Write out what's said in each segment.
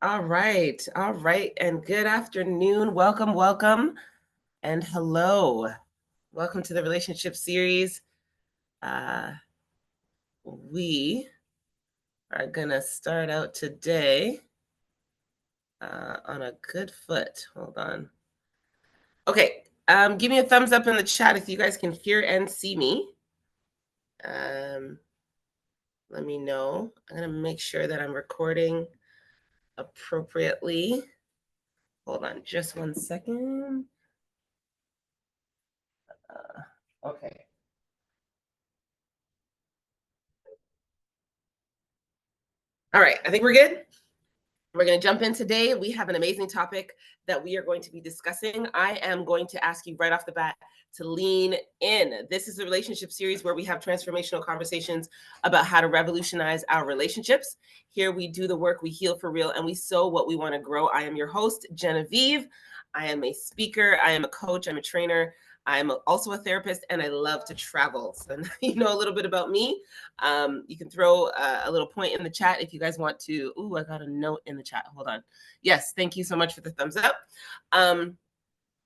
All right. All right. And good afternoon. Welcome, welcome, and hello. Welcome to the relationship series. We are going to start out today on a good foot. Hold on. Okay. Give me a thumbs up in the chat if you guys can hear and see me. Let me know. I'm going to make sure that I'm recording appropriately. Hold on just 1 second. Okay. All right, I think we're good. We're going to jump in today. We have an amazing topic that we are going to be discussing. I am going to ask you right off the bat to lean in. This is a relationship series where we have transformational conversations about how to revolutionize our relationships. Here we do the work, we heal for real, and we sow what we want to grow. I am your host, Genevieve. I am a speaker, I am a coach, I'm a trainer. I'm also a therapist, and I love to travel. So now you know a little bit about me. You can throw a little point in the chat if you guys want to. Ooh, I got a note in the chat. Hold on. Yes, thank you so much for the thumbs up.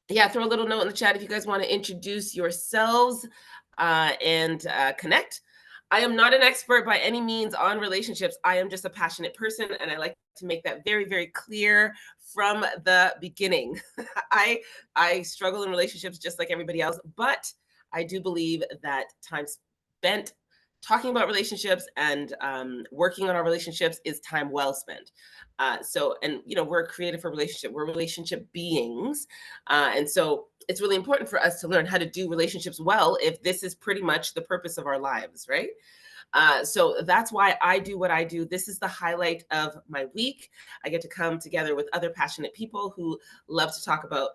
Yeah, throw a little note in the chat if you guys want to introduce yourselves and connect. I am not an expert by any means on relationships. I am just a passionate person, and I like to make that very, very clear from the beginning. I struggle in relationships just like everybody else, but I do believe that time spent talking about relationships and working on our relationships is time well spent. And we're a creative relationship. We're relationship beings, and so it's really important for us to learn how to do relationships well if this is pretty much the purpose of our lives, right? So that's why I do what I do. This is the highlight of my week. I get to come together with other passionate people who love to talk about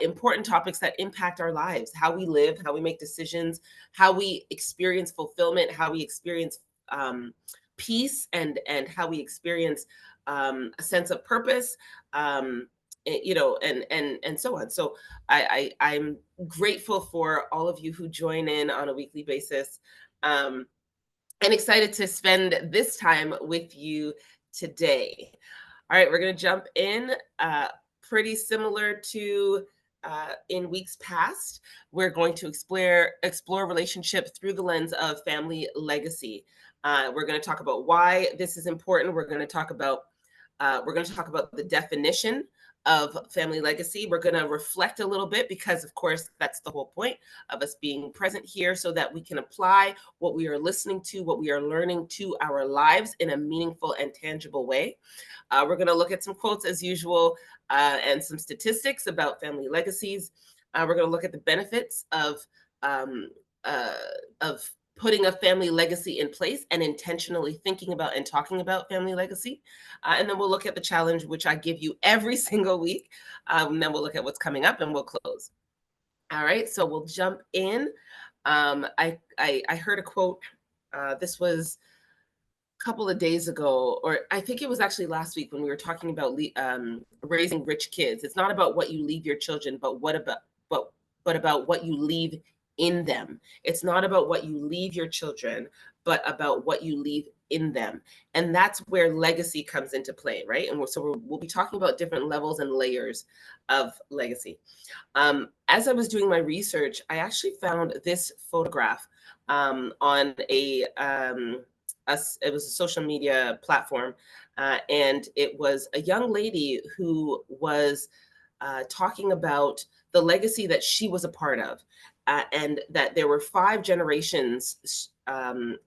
important topics that impact our lives, how we live, how we make decisions, how we experience fulfillment, how we experience peace, and how we experience a sense of purpose. And so on. So I'm grateful for all of you who join in on a weekly basis. And excited to spend this time with you today. All right, we're going to jump in. Pretty similar to in weeks past, we're going to explore relationship through the lens of family legacy. We're going to talk about why this is important. We're going to talk about the definition of family legacy. We're going to reflect a little bit because, of course, that's the whole point of us being present here, so that we can apply what we are listening to, what we are learning to our lives in a meaningful and tangible way. We're going to look at some quotes as usual and some statistics about family legacies. We're going to look at the benefits um, of putting a family legacy in place and intentionally thinking about and talking about family legacy. And then we'll look at the challenge, which I give you every single week. And then we'll look at what's coming up and we'll close. All right, so we'll jump in. I heard a quote. This was a couple of days ago, or I think it was actually last week when we were talking about raising rich kids. It's not about what you leave your children, but about what you leave in them. It's not about what you leave your children, but about what you leave in them. And that's where legacy comes into play, right? And we'll be talking about different levels and layers of legacy. As I was doing my research, I actually found this photograph on it was a social media platform, and it was a young lady who was talking about the legacy that she was a part of, and that there were 5 generations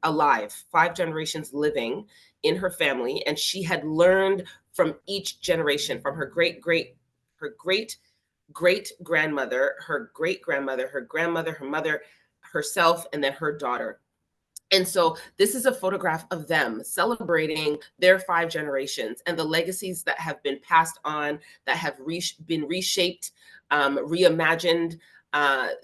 alive, 5 generations living in her family, and she had learned from each generation, from her great grandmother, her great grandmother, her grandmother, her mother, herself, and then her daughter. And so this is a photograph of them celebrating their 5 generations and the legacies that have been passed on, that have been reshaped, reimagined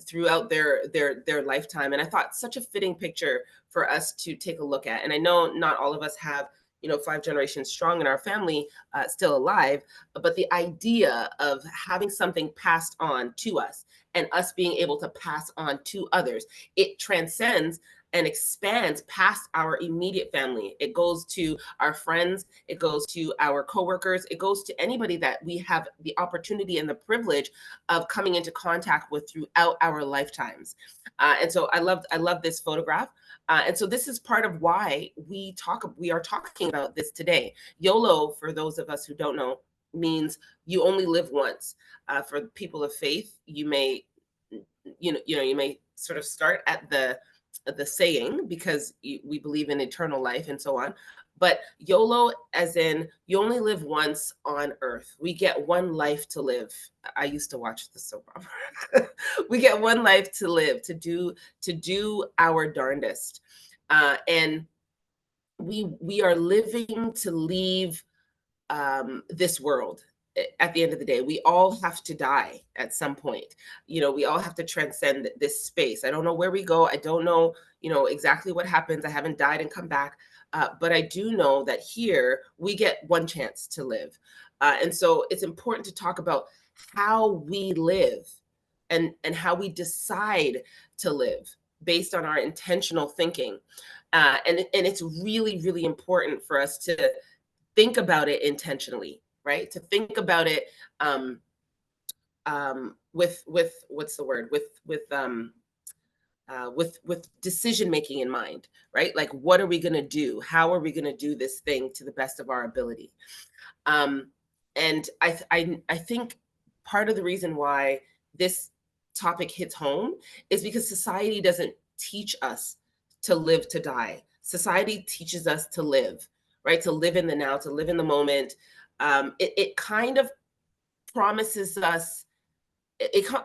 throughout their lifetime. And I thought such a fitting picture for us to take a look at. And I know not all of us have 5 generations strong in our family still alive, but the idea of having something passed on to us and us being able to pass on to others. It transcends and expands past our immediate family. It goes to our friends, it goes to our coworkers, it goes to anybody that we have the opportunity and the privilege of coming into contact with throughout our lifetimes. And so I love this photograph. And so this is part of why we are talking about this today. YOLO, for those of us who don't know, means you only live once. For people of faith, you may sort of start at the saying because we believe in eternal life and so on. But YOLO, as in you only live once on earth. We get one life to live. I used to watch the soap opera. We get one life to live, to do our darndest. And we are living to leave this world. At the end of the day, we all have to die at some point. We all have to transcend this space. I don't know where we go. I don't know, exactly what happens. I haven't died and come back. But I do know that here we get one chance to live. And so it's important to talk about how we live and how we decide to live based on our intentional thinking. And it's really, really important for us to think about it intentionally, right? To think about it with what's the word? With decision making in mind, right? Like, what are we going to do? How are we going to do this thing to the best of our ability? Um, and I think part of the reason why this topic hits home is because society doesn't teach us to live to die. Society teaches us to live, right? To live in the now, to live in the moment. It kind of promises us,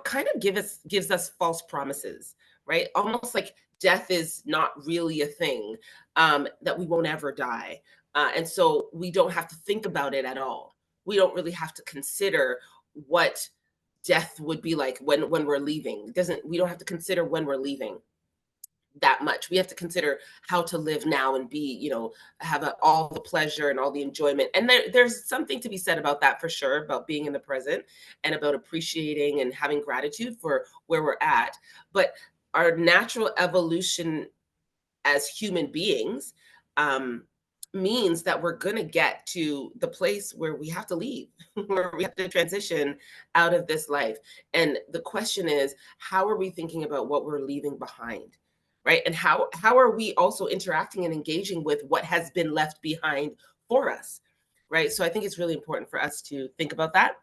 kind of gives us false promises, right? Almost like death is not really a thing, that we won't ever die. And so we don't have to think about it at all. We don't really have to consider what death would be like when we're leaving. It doesn't We don't have to consider when we're leaving that much. We have to consider how to live now and have all the pleasure and all the enjoyment. And there's something to be said about that, for sure, about being in the present and about appreciating and having gratitude for where we're at. But our natural evolution as human beings, um, means that we're going to get to the place where we have to leave, where we have to transition out of this life. And the question is, how are we thinking about what we're leaving behind? Right? And how are we also interacting and engaging with what has been left behind for us? Right? So I think it's really important for us to think about that.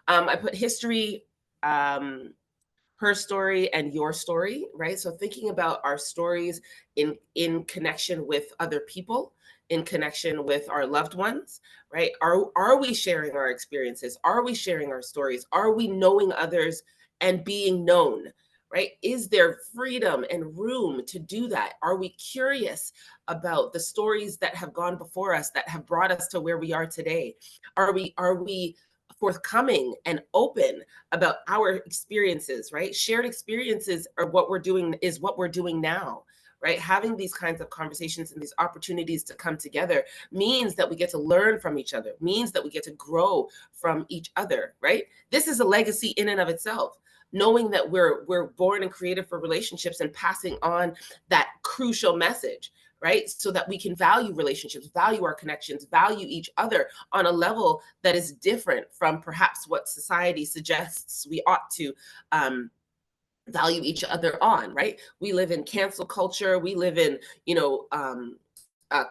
I put history, her story and your story, right? So thinking about our stories in connection with other people, in connection with our loved ones, right? Are we sharing our experiences? Are we sharing our stories? Are we knowing others and being known? Right? Is there freedom and room to do that? Are we curious about the stories that have gone before us, that have brought us to where we are today? Are we forthcoming and open about our experiences, right? Shared experiences are what we're doing now, right? Having these kinds of conversations and these opportunities to come together means that we get to learn from each other, means that we get to grow from each other, right? This is a legacy in and of itself. Knowing that we're born and created for relationships and passing on that crucial message, right? So that we can value relationships, value our connections, value each other on a level that is different from perhaps what society suggests we ought to value each other on, right? We live in cancel culture. We live in,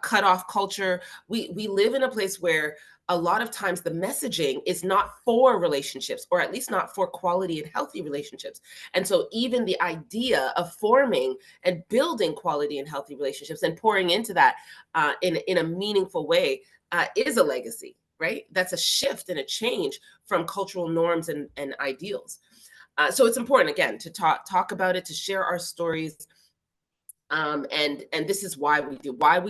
cutoff culture. We live in a place where a lot of times the messaging is not for relationships, or at least not for quality and healthy relationships. And so even the idea of forming and building quality and healthy relationships and pouring into that in a meaningful way is a legacy, right? That's a shift and a change from cultural norms and ideals. So it's important, again, to talk about it, to share our stories, and this is why we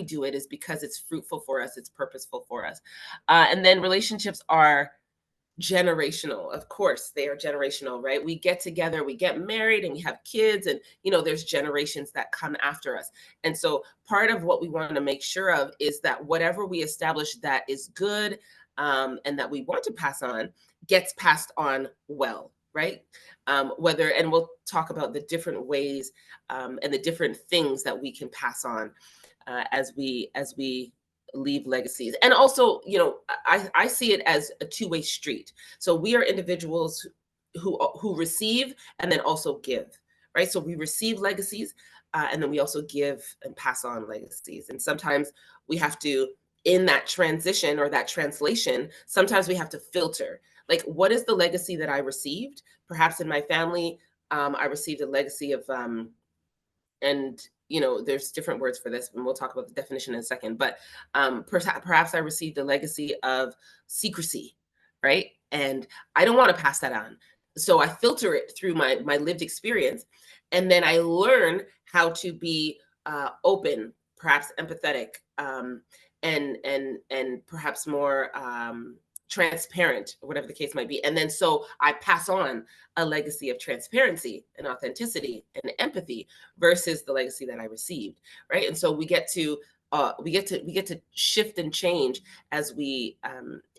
do it is because it's fruitful for us, it's purposeful for us. And then relationships are generational. Of course they are generational, right? We get together, we get married, and we have kids, and there's generations that come after us. And so part of what we want to make sure of is that whatever we establish that is good, and that we want to pass on, gets passed on well, right? Whether, and we'll talk about the different ways and the different things that we can pass on as we leave legacies. And also, I see it as a two-way street. So we are individuals who receive and then also give, right? So we receive legacies, and then we also give and pass on legacies. And sometimes we have to, in that transition or that translation, sometimes we have to filter, like, what is the legacy that I received? Perhaps in my family, I received a legacy of and there's different words for this, and we'll talk about the definition in a second. But perhaps I received a legacy of secrecy, right? And I don't want to pass that on, so I filter it through my lived experience, and then I learn how to be open, perhaps empathetic, and perhaps more transparent, whatever the case might be. And then so I pass on a legacy of transparency and authenticity and empathy versus the legacy that I received, right? And so we get to shift and change as we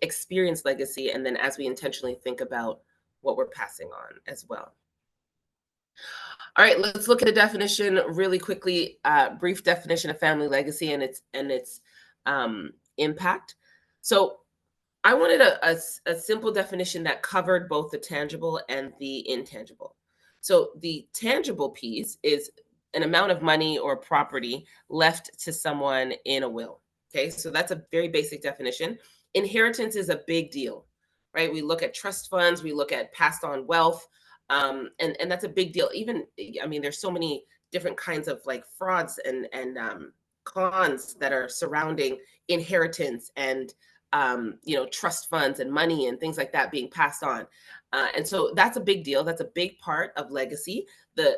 experience legacy, and then as we intentionally think about what we're passing on as well. All right, let's look at the definition really quickly. Brief definition of family legacy and its impact. So I wanted a simple definition that covered both the tangible and the intangible. So the tangible piece is an amount of money or property left to someone in a will. Okay, so that's a very basic definition. Inheritance is a big deal, right? We look at trust funds, we look at passed on wealth, and that's a big deal. Even, I mean, there's so many different kinds of like frauds and cons that are surrounding inheritance and trust funds and money and things like that being passed on. And so that's a big deal. That's a big part of legacy. The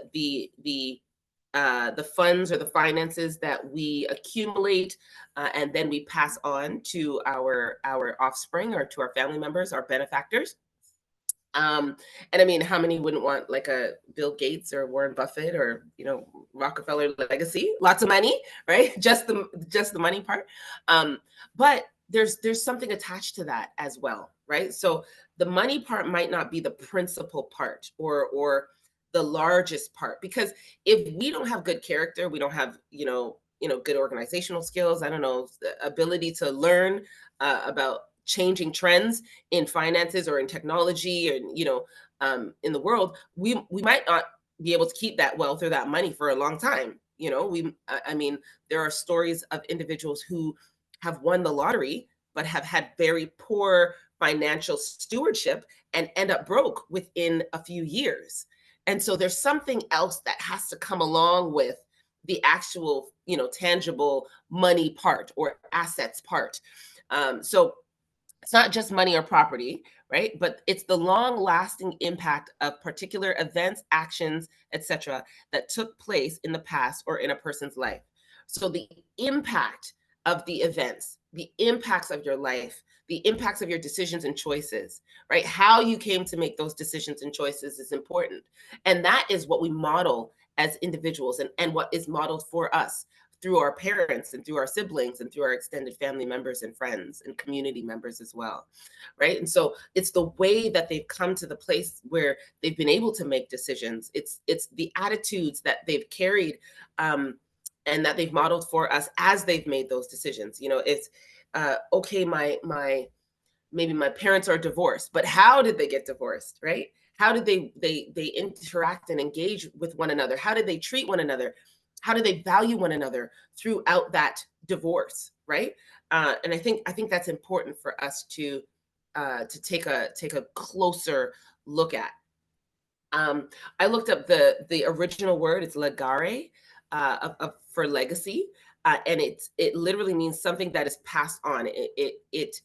funds or the finances that we accumulate, and then we pass on to our offspring or to our family members, our benefactors. And I mean, how many wouldn't want like a Bill Gates or Warren Buffett or Rockefeller legacy? Lots of money, right? Just the money part. But there's something attached to that as well, right? So the money part might not be the principal part or the largest part, because if we don't have good character, we don't have good organizational skills, I don't know, the ability to learn about changing trends in finances or in technology, and in the world, we might not be able to keep that wealth or that money for a long time. I mean, there are stories of individuals who have won the lottery but have had very poor financial stewardship and end up broke within a few years. And so there's something else that has to come along with the actual tangible money part or assets part. So it's not just money or property, right? But it's the long lasting impact of particular events, actions, etc., that took place in the past or in a person's life. So the impact of the events, the impacts of your life, the impacts of your decisions and choices, right? How you came to make those decisions and choices is important. And that is what we model as individuals, and what is modeled for us through our parents and through our siblings and through our extended family members and friends and community members as well, right? And so it's the way that they've come to the place where they've been able to make decisions. It's the attitudes that they've carried, and that they've modeled for us as they've made those decisions. It's okay, my maybe my parents are divorced, but how did they get divorced, right? How did they interact and engage with one another? How did they treat one another? How do they value one another throughout that divorce, right? And I think that's important for us to take a closer look at. I looked up the original word. It's legare, for legacy, and it literally means something that is passed on. It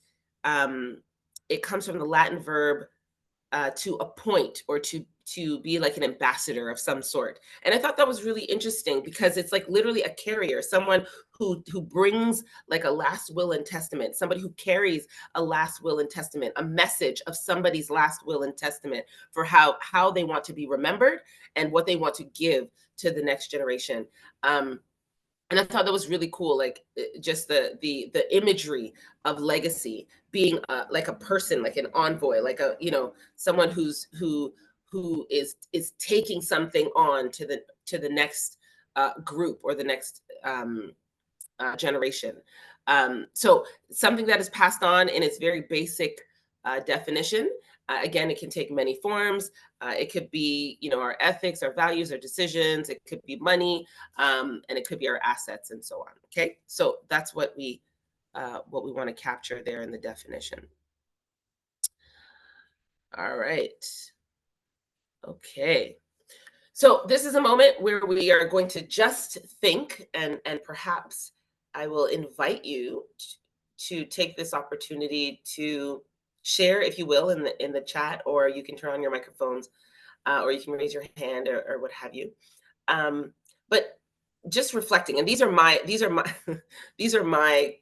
comes from the Latin verb to appoint, or to be like an ambassador of some sort. And I thought that was really interesting, because it's like literally a carrier, someone who brings like a last will and testament, somebody who carries a last will and testament, a message of somebody's last will and testament for how they want to be remembered and what they want to give to the next generation. And I thought that was really cool, like just the imagery of legacy being like a person, like an envoy, like a someone who is taking something on to the next group or the next generation. So something that is passed on in its very basic definition. Again, it can take many forms. It could be, our ethics, our values, our decisions. It could be money, and it could be our assets, and so on. Okay, so that's what we want to capture there in the definition. All right. Okay. So this is a moment where we are going to just think, and perhaps I will invite you to take this opportunity to share, if you will, in the chat, or you can turn on your microphones, or you can raise your hand, or what have you. But just reflecting, and these are my these are my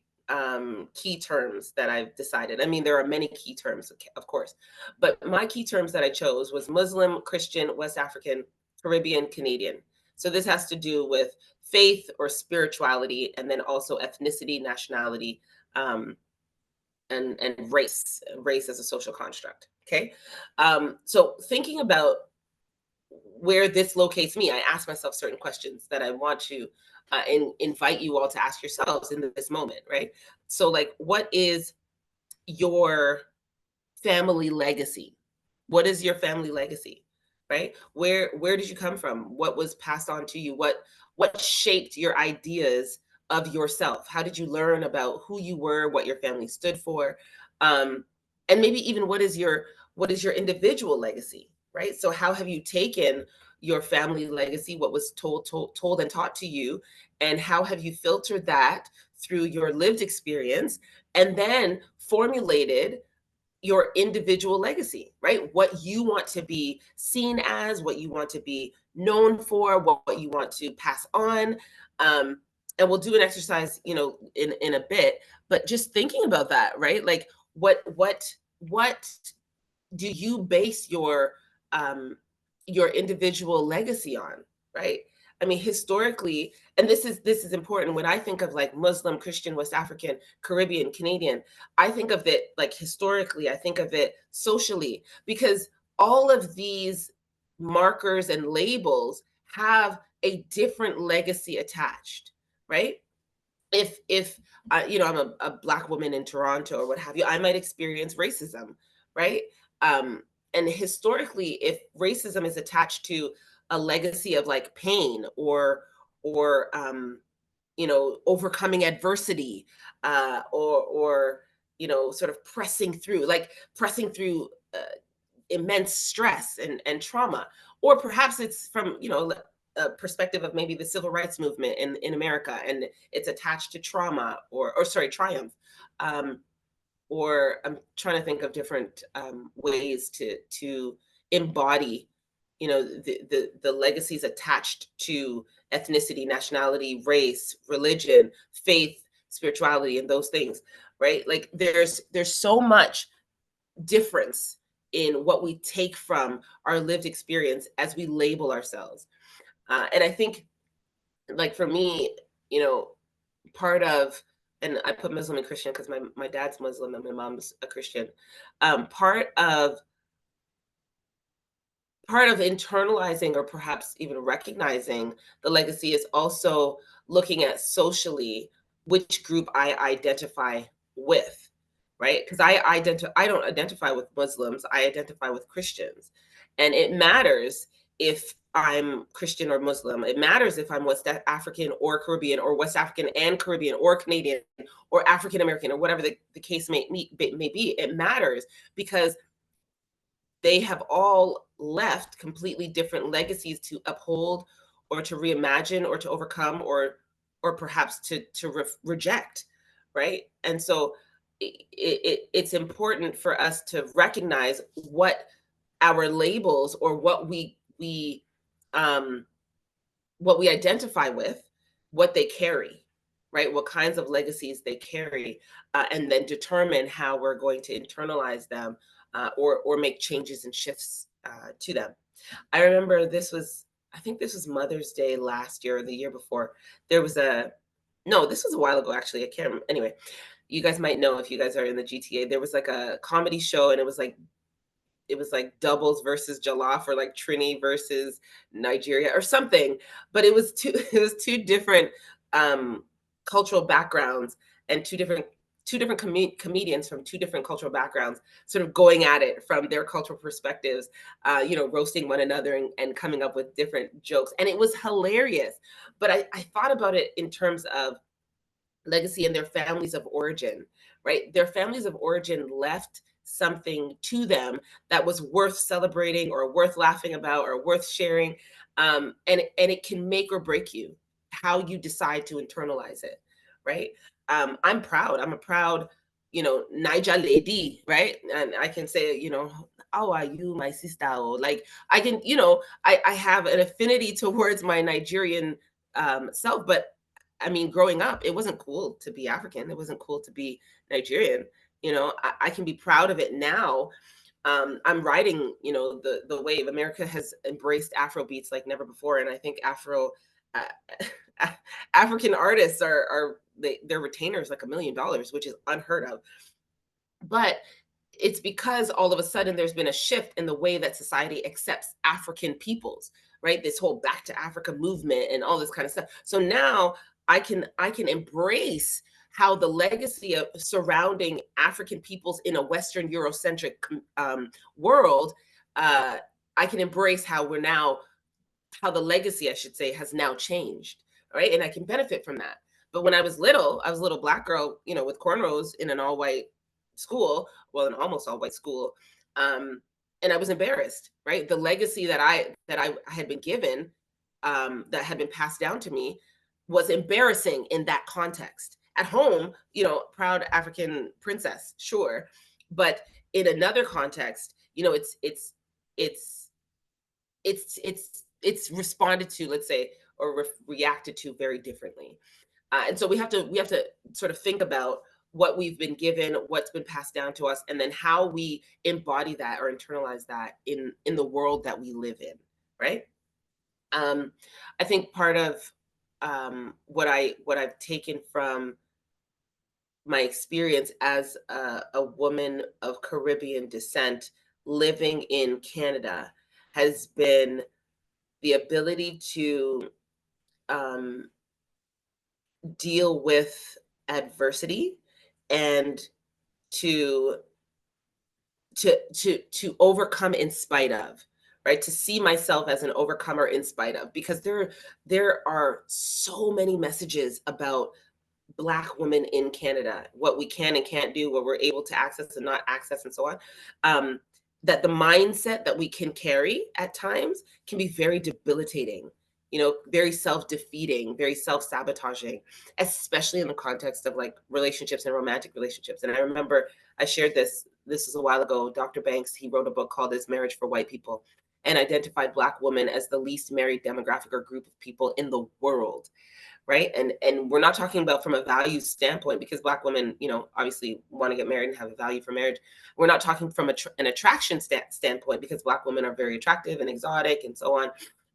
key terms that I've decided. I mean, there are many key terms, of course, but my key terms that I chose was Muslim, Christian, West African, Caribbean, Canadian. So this has to do with faith or spirituality, and then also ethnicity, nationality, um, and race as a social construct. Okay, so thinking about where this locates me, I ask myself certain questions that I want to invite you all to ask yourselves in this moment, right? So, like, what is your family legacy? What is your family legacy? Right? Where did you come from? What was passed on to you? What shaped your ideas of yourself? How did you learn about who you were, what your family stood for? Um, and maybe even what is your individual legacy, right? So how have you taken your family legacy, what was told and taught to you, and how have you filtered that through your lived experience, and then formulated your individual legacy, right? What you want to be seen as, what you want to be known for, what you want to pass on. Um, and we'll do an exercise, in a bit, but just thinking about that, right? Like what do you base your individual legacy on, right? I mean, historically, and this is important. When I think of like Muslim, Christian, West African, Caribbean, Canadian, I think of it like historically, I think of it socially, because all of these markers and labels have a different legacy attached, right? If I'm a black woman in Toronto or what have you, I might experience racism, right? um and historically, if racism is attached to a legacy of like pain, or overcoming adversity, or sort of pressing through immense stress and trauma, or perhaps it's from a perspective of maybe the civil rights movement in America, and it's attached to trauma, or sorry, triumph. Or I'm trying to think of different ways to embody the legacies attached to ethnicity, nationality, race, religion, faith, spirituality, and those things, right? Like there's so much difference in what we take from our lived experience as we label ourselves. And I think, like, for me, you know, part of, and I put Muslim and Christian because my dad's Muslim and my mom's a Christian. Part of internalizing, or perhaps even recognizing the legacy, is also looking at socially which group I identify with, right? Because I don't identify with Muslims, I identify with Christians. And it matters if I'm Christian or Muslim. It matters if I'm West African or Caribbean, or West African and Caribbean, or Canadian, or African American, or whatever the case may be. It matters because they have all left completely different legacies to uphold, or to reimagine, or to overcome, or perhaps to reject, right? And so it's important for us to recognize what our labels, or um what we identify with, what they carry, right? What kinds of legacies they carry, and then determine how we're going to internalize them, or make changes and shifts to them. I remember I think this was Mother's Day last year or the year before. There was no, this was a while ago, actually. I can't remember. Anyway, you guys might know if you guys are in the GTA. There was like a comedy show, and it was like it was like doubles versus jollof, or like Trini versus Nigeria or something. But it was two it was two different um cultural backgrounds, and two different comedians from two different cultural backgrounds, sort of going at it from their cultural perspectives, roasting one another, and coming up with different jokes. And it was hilarious. But I thought about it in terms of legacy and their families of origin, right? Their families of origin left something to them that was worth celebrating, or worth laughing about, or worth sharing. And it can make or break you how you decide to internalize it, right? I'm proud. I'm a proud, Niger lady, right? And I can say, how are you, my sister? Or like, I can, I have an affinity towards my Nigerian self. But I mean, growing up, it wasn't cool to be African. It wasn't cool to be Nigerian. I can be proud of it now. I'm riding, the wave. America has embraced Afro beats like never before, and I think uh, African artists their retainers like $1 million, which is unheard of. But it's because all of a sudden there's been a shift in the way that society accepts African peoples, right? This whole Back to Africa movement and all this kind of stuff. So now I can embrace how the legacy of surrounding African peoples in a Western Eurocentric world. uh, I can embrace how the legacy, I should say, has now changed, right? And I can benefit from that. But when I was a little Black girl, with cornrows in an all white school, well, an almost all white school, and I was embarrassed, right? The legacy that I had been given, that had been passed down to me, was embarrassing in that context. At home, proud African princess, sure, but in another context, it's it's responded to, let's say, or reacted to very differently. And so we have to sort of think about what we've been given, what's been passed down to us, and then how we embody that or internalize that in the world that we live in, right? um I think part of what I've taken from my experience as a woman of Caribbean descent living in Canada has been the ability to um, deal with adversity, and to to overcome in spite of, right? To see myself as an overcomer in spite of, because there are so many messages about Black women in Canada, what we can and can't do, what we're able to access and not access, and so on. Um, that the mindset that we can carry at times can be very debilitating, very self defeating, very self sabotaging, especially in the context of like relationships and romantic relationships. And I remember I shared this is a while ago. Dr. Banks, he wrote a book called Is Marriage for White People, and identified Black women as the least married demographic or group of people in the world, right? And we're not talking about from a value standpoint, because Black women, obviously want to get married and have a value for marriage. We're not talking from an attraction standpoint, because Black women are very attractive and exotic and so on,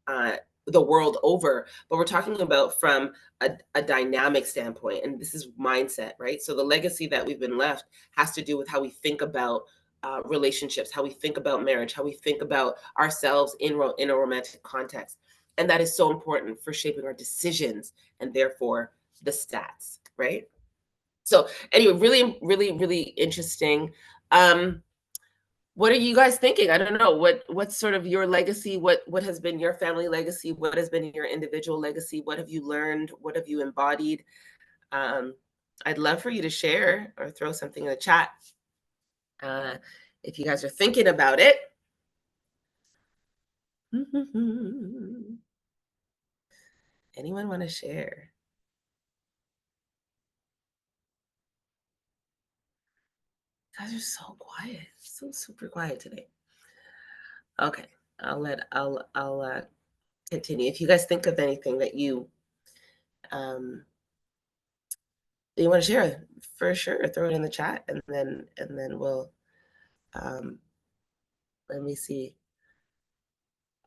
uh, the world over. But we're talking about from a dynamic standpoint, and this is mindset, right? So the legacy that we've been left has to do with how we think about relationships, how we think about marriage, how we think about ourselves in a romantic context. And that is so important for shaping our decisions, and therefore the stats, right? So anyway, really, really, really interesting. Um, what are you guys thinking? I don't know. What's sort of your legacy? What has been your family legacy? What has been your individual legacy? What have you learned? What have you embodied? Um, I'd love for you to share or throw something in the chat, uh, if you guys are thinking about it. Anyone want to share? You guys are so quiet, so super quiet today. Okay, I'll continue. If you guys think of anything um that you want to share, for sure, throw it in the chat, and then we'll um let me see.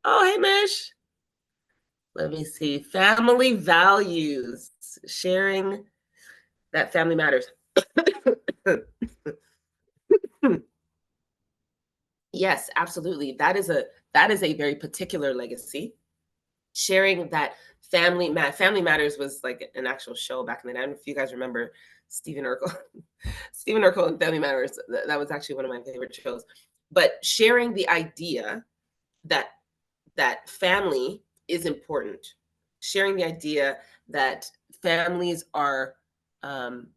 Oh, hey Mish. Let me see. Family values. Sharing that family matters. Yes, absolutely. That is a very particular legacy. Sharing that Family Matters was like an actual show back in the day. I don't know if you guys remember Stephen Urkel. Stephen Urkel and Family Matters. That was actually one of my favorite shows. But sharing the idea that family is important. Sharing the idea that families are, um,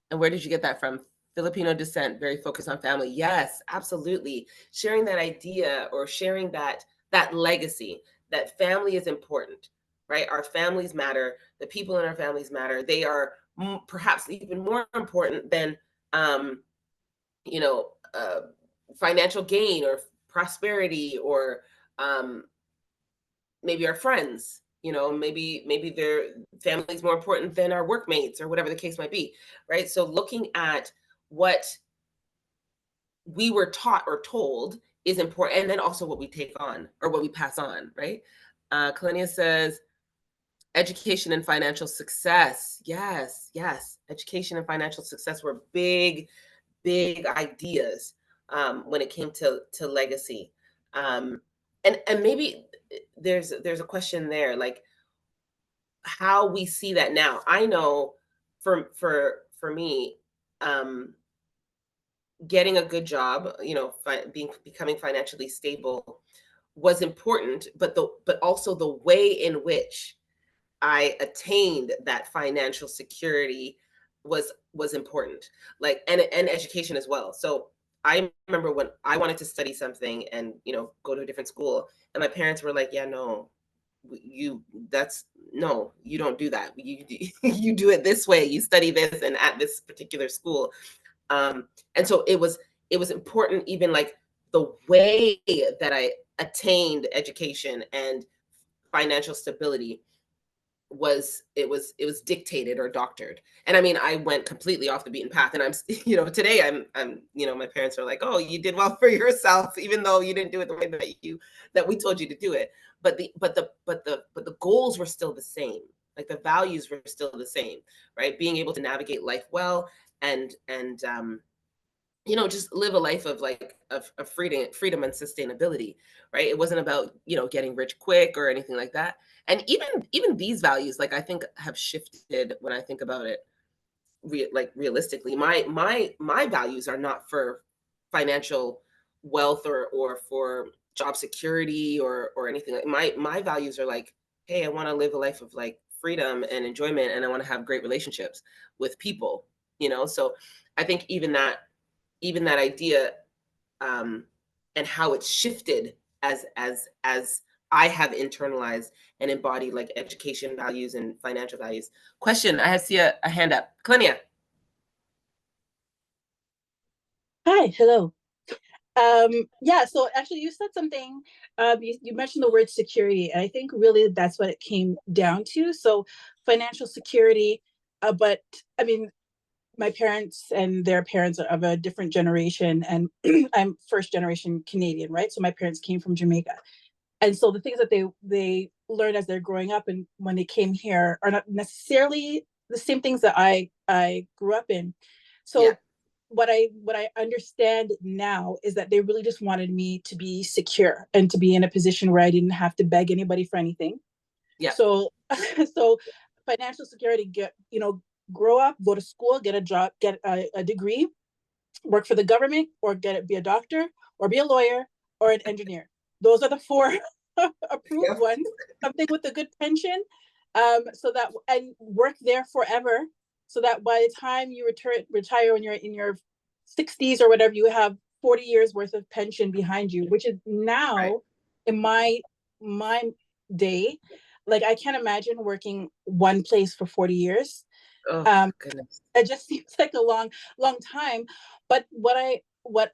and where did you get that from? Filipino descent, very focused on family. Yes, absolutely. Sharing that idea, or sharing that legacy, that family is important, right? Our families matter. The people in our families matter. They are perhaps even more important than, um, you know, financial gain or prosperity, or um, maybe our friends. Maybe their family's more important than our workmates, or whatever the case might be, right? So looking at what we were taught or told is important, and then also what we take on or what we pass on, right? Kalenia says education and financial success. Yes, yes, education and financial success were big ideas, when it came to legacy. And maybe there's a question there, like how we see that now. I know for me, um, getting a good job, becoming financially stable was important, but also the way in which I attained that financial security was important. Like, and education as well. So I remember when I wanted to study something and go to a different school, and my parents were like, "Yeah, no, you that's no, you don't do that. You do it this way. You study this and at this particular school." And so it was important, even like the way that I attained education and financial stability was dictated or doctored. And I mean, I went completely off the beaten path, and I'm today I'm my parents are like, "Oh, you did well for yourself, even though you didn't do it the way that we told you to do it." But the goals were still the same. Like, the values were still the same, right? Being able to navigate life well, and just live a life of, like, of freedom and sustainability, right? It wasn't about, getting rich quick or anything like that. And even these values, like, I think have shifted when I think about it, realistically. My values are not for financial wealth, or for job security, or anything. Like, my values are like, hey, I want to live a life of, like, freedom and enjoyment, and I want to have great relationships with people. So I think even that idea, um, and how it's shifted as I have internalized and embodied, like, education values and financial values. Question: I see a hand up. Clinia. Hi, hello. Yeah, so actually you said something, you mentioned the word security, and I think really that's what it came down to. So financial security, but I mean, my parents and their parents are of a different generation, and I'm first generation Canadian, right? So my parents came from Jamaica. And so the things that they learn as they're growing up and when they came here are not necessarily the same things that I grew up in. Yeah. So what I understand now is that they really just wanted me to be secure and to be in a position where I didn't have to beg anybody for anything. Yeah. So so financial security, grow up, go to school, get a job, get a degree, work for the government, or be a doctor, or be a lawyer, or an engineer. Those are the four approved Yeah. ones. Something with a good pension, so that and work there forever, so that by the time you retire when you're in your 60s or whatever, you have 40 years worth of pension behind you, which is Right. now in my day, like I can't imagine working one place for 40 years. Oh, um, goodness. it just seems like a long time. But what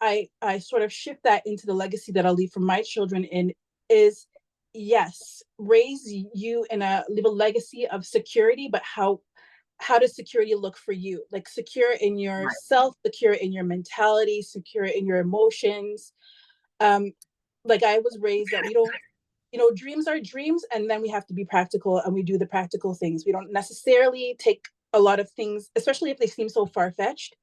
I sort of shift that into the legacy that I'll leave for my children in is, yes, raise you in leave a legacy of security, but how does security look for you? Like, secure in Right. yourself, secure in your mentality, secure in your emotions. um like, I was raised that we don't, dreams are dreams, and then we have to be practical, and we do the practical things. We don't necessarily take a lot of things, especially if they seem so far-fetched.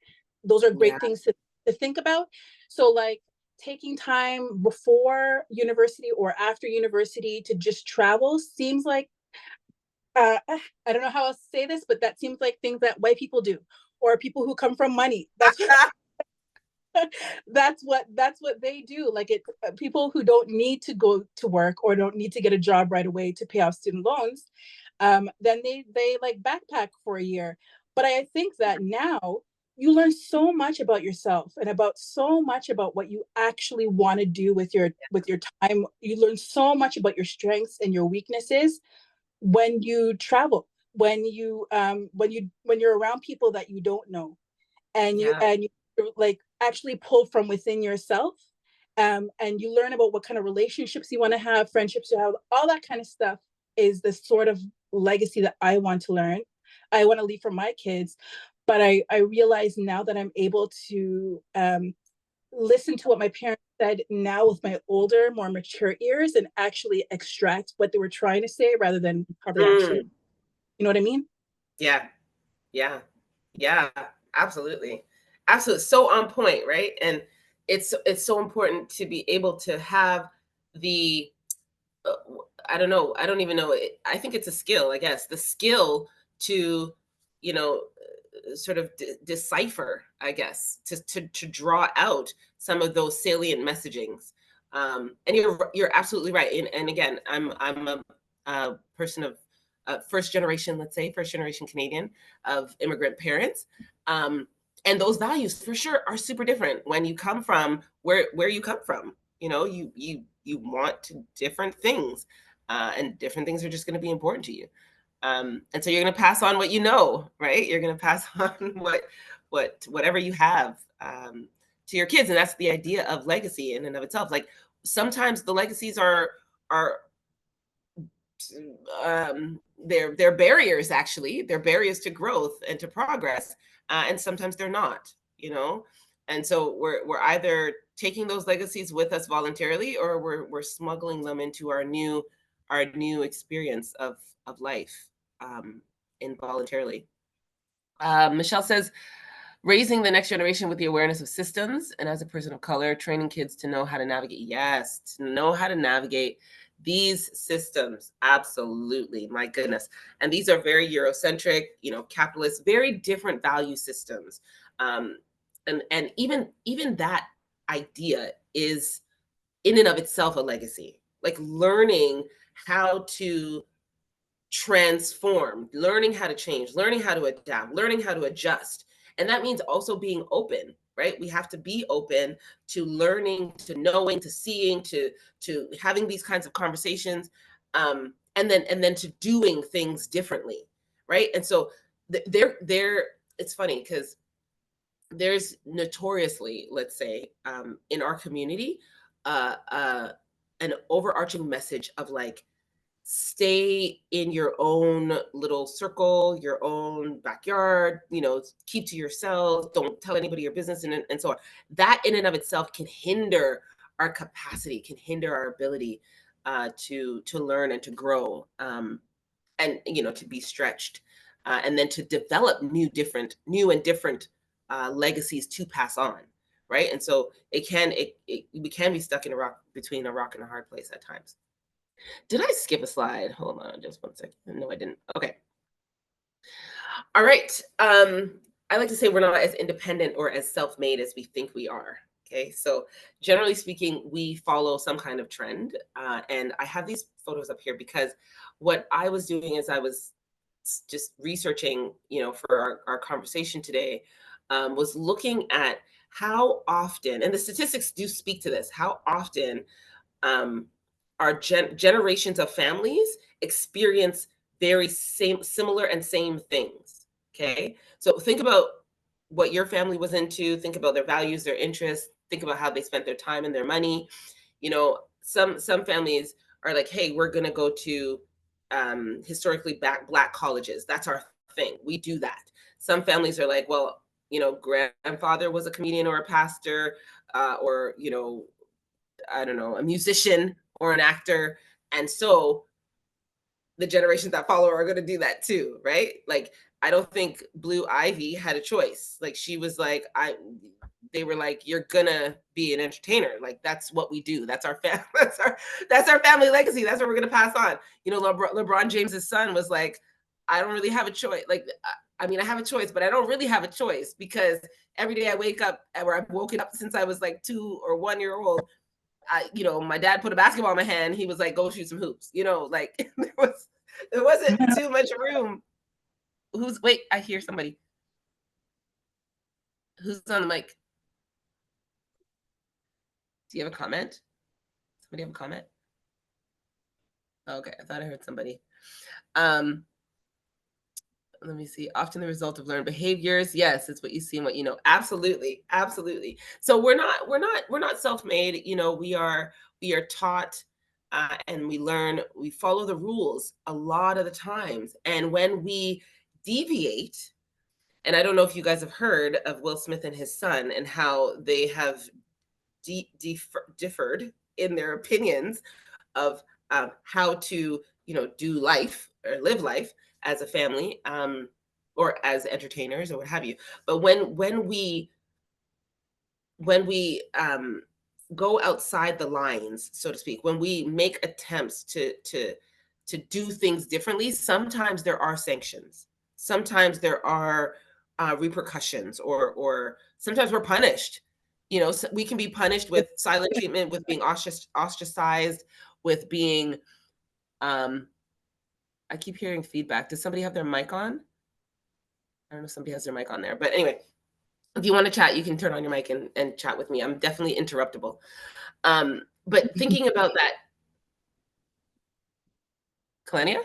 Those are Yeah. great things to think about. So, like, taking time before university or after university to just travel seems like, I don't know how else to say this, but that seems like things that white people do, or people who come from money. That's what they do. Like, it people who don't need to go to work or don't need to get a job right away to pay off student loans, then they like backpack for a year. But I think that now you learn so much about yourself and about so much about what you actually want to do with your time. You learn so much about your strengths and your weaknesses when you travel, when you're around people that you don't know, Yeah. and you like actually pull from within yourself, and you learn about what kind of relationships you want to have, friendships you have, all that kind of stuff is the sort of legacy that I want to learn. I want to leave for my kids, but I realize now that I'm able to listen to what my parents said now with my older, more mature ears and actually extract what they were trying to say rather than how they actually, Mm. you know what I mean? Yeah. Yeah. Yeah. Absolutely. Absolutely. So on point, right? And it's so important to be able to have the uh, I don't know. I don't even know. I think it's a skill, I guess. The skill to, you know, sort of decipher, I guess, to draw out some of those salient messagings. And you're absolutely right. And again, I'm a person of first generation, let's say, first generation Canadian of immigrant parents. Um, and those values for sure are super different when you come from where you come from. You know, you want different things, and different things are just going to be important to you. And so you're going to pass on what you know, right? You're going to pass on whatever you have, to your kids, and that's the idea of legacy in and of itself. Like sometimes the legacies are they're barriers, actually they're barriers to growth and to progress, and sometimes they're not, you know. And so we're either taking those legacies with us voluntarily, or we're smuggling them into our new experience of life, um, involuntarily. Michelle says, raising the next generation with the awareness of systems, and as a person of color, training kids to know how to navigate. Yes, to know how to navigate these systems. Absolutely. My goodness. And these are very Eurocentric, you know, capitalist, very different value systems. And even that idea is in and of itself a legacy. Like learning how to transform, learning how to change, learning how to adapt, learning how to adjust. And that means also being open, right? We have to be open to learning, to knowing, to seeing, to having these kinds of conversations, and then to doing things differently, right? And so there it's funny because there's notoriously, let's say, in our community, uh, uh, an overarching message of like, stay in your own little circle, your own backyard, you know, keep to yourself, don't tell anybody your business, and so on. That in and of itself can hinder our capacity, can hinder our ability, to learn and to grow, and you know, to be stretched, and then to develop new and different legacies to pass on, right? And so we can be stuck in a rock between a rock and a hard place at times. Did I skip a slide? Hold on just one second. No, I didn't. Okay. All right. I like to say we're not as independent or as self-made as we think we are. Okay. So generally speaking, we follow some kind of trend. And I have these photos up here because what I was doing is I was just researching, you know, for our conversation today, was looking at how often, and the statistics do speak to this, how often, um, our generations of families experience very similar and same things. Okay, so think about what your family was into. Think about their values, their interests. Think about how they spent their time and their money. You know, some families are like, hey, we're gonna go to, historically black colleges. That's our thing. We do that. Some families are like, well, you know, grandfather was a comedian or a pastor, or you know, I don't know, a musician or an actor. And so the generations that follow are going to do that too, right? Like I don't think Blue Ivy had a choice. Like she was like, they were like, you're gonna be an entertainer. Like that's what we do. That's our that's our family legacy. That's what we're gonna pass on. You know, LeBron James's son was like, I don't really have a choice. Like, I mean, I have a choice, but I don't really have a choice because every day I wake up, or I've woken up since I was like 2 or 1 year old. You know, my dad put a basketball in my hand. He was like, go shoot some hoops. You know, like there wasn't too much room. Wait, I hear somebody. Who's on the mic? Do you have a comment? Somebody have a comment? Okay, I thought I heard somebody. Let me see. Often the result of learned behaviors. Yes, it's what you see and what you know. Absolutely, absolutely. So we're not self-made. You know, we are taught, and we learn. We follow the rules a lot of the times, and when we deviate, and I don't know if you guys have heard of Will Smith and his son and how they have differed in their opinions of how to, you know, do life or live life as a family, or as entertainers or what have you. But when we go outside the lines, so to speak, when we make attempts to do things differently, sometimes there are sanctions. Sometimes there are repercussions, or sometimes we're punished. You know, so we can be punished with silent treatment, with being ostracized, with being. I keep hearing feedback. Does somebody have their mic on? I don't know if somebody has their mic on there, but anyway, if you want to chat, you can turn on your mic and chat with me. I'm definitely interruptible. But thinking about that, Kalania?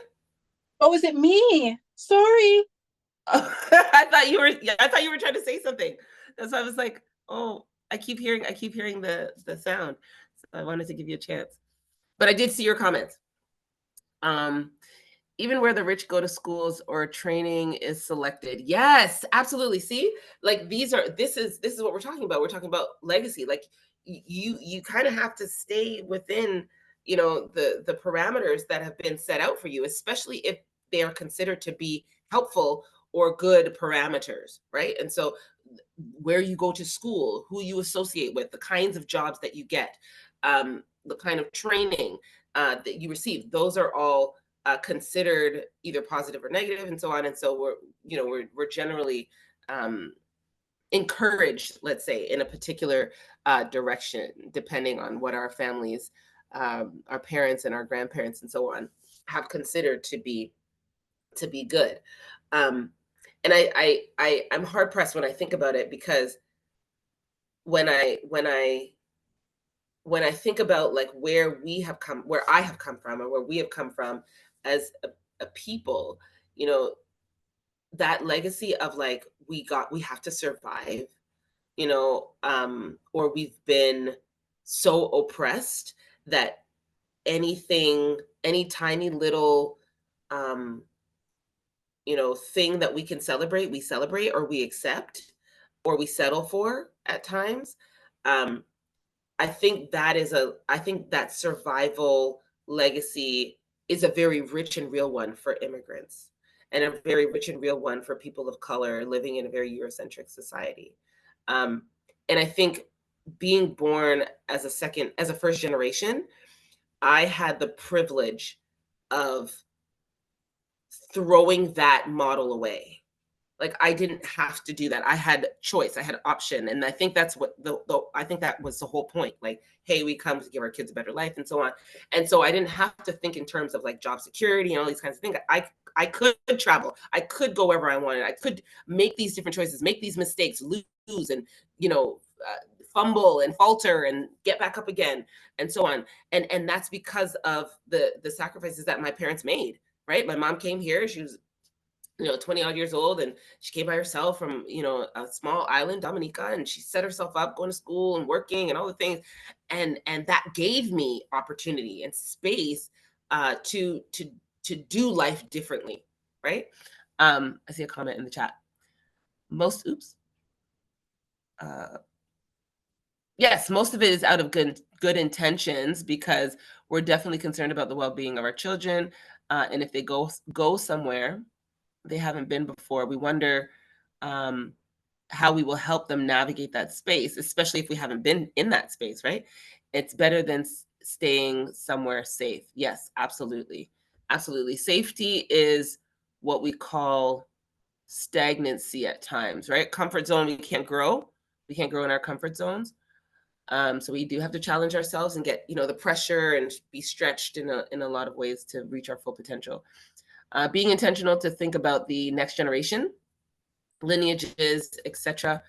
Oh, is it me? Sorry. I thought you were, yeah, I thought you were trying to say something. That's why I was like, oh, I keep hearing the sound. So I wanted to give you a chance. But I did see your comments. Even where the rich go to schools or training is selected. Yes, absolutely. See, like this is what we're talking about. We're talking about legacy. Like you kind of have to stay within, you know, the parameters that have been set out for you, especially if they are considered to be helpful or good parameters, right? And so where you go to school, who you associate with, the kinds of jobs that you get, the kind of training that you receive, those are all considered either positive or negative, and so on. And so we're generally encouraged, let's say, in a particular direction, depending on what our families, our parents and our grandparents and so on have considered to be good. Um, and I'm hard pressed when I think about it, because when I think about like where I have come from, or where we have come from as a people, you know, that legacy of like we have to survive, you know, or we've been so oppressed that any tiny little um, you know, thing that we can celebrate, we celebrate, or we accept, or we settle for at times. Um, I think that survival legacy is a very rich and real one for immigrants, and a very rich and real one for people of color living in a very Eurocentric society. Um, and I think being born as a first generation, I had the privilege of throwing that model away. Like I didn't have to do that. I had choice. I had option, and I think that's what I think that was the whole point. Like, hey, we come to give our kids a better life, and so on. And so I didn't have to think in terms of like job security and all these kinds of things. I could travel. I could go wherever I wanted. I could make these different choices, make these mistakes, lose, and you know, fumble and falter and get back up again, and so on. And that's because of the sacrifices that my parents made. Right, my mom came here. She was, you know, 20 odd years old, and she came by herself from, you know, a small island, Dominica, and she set herself up going to school and working and all the things. And that gave me opportunity and space to do life differently, right? I see a comment in the chat. Most oops. Yes, most of it is out of good intentions, because we're definitely concerned about the well-being of our children, and if they go somewhere been before. We wonder how we will help them navigate that space, especially if we haven't been in that space, right? It's better than staying somewhere safe. Yes, absolutely. Absolutely. Safety is what we call stagnancy at times, right? Comfort zone, we can't grow. We can't grow in our comfort zones. So we do have to challenge ourselves and get, the pressure and be stretched in a lot of ways to reach our full potential. Being intentional to think about the next generation, lineages, etc.,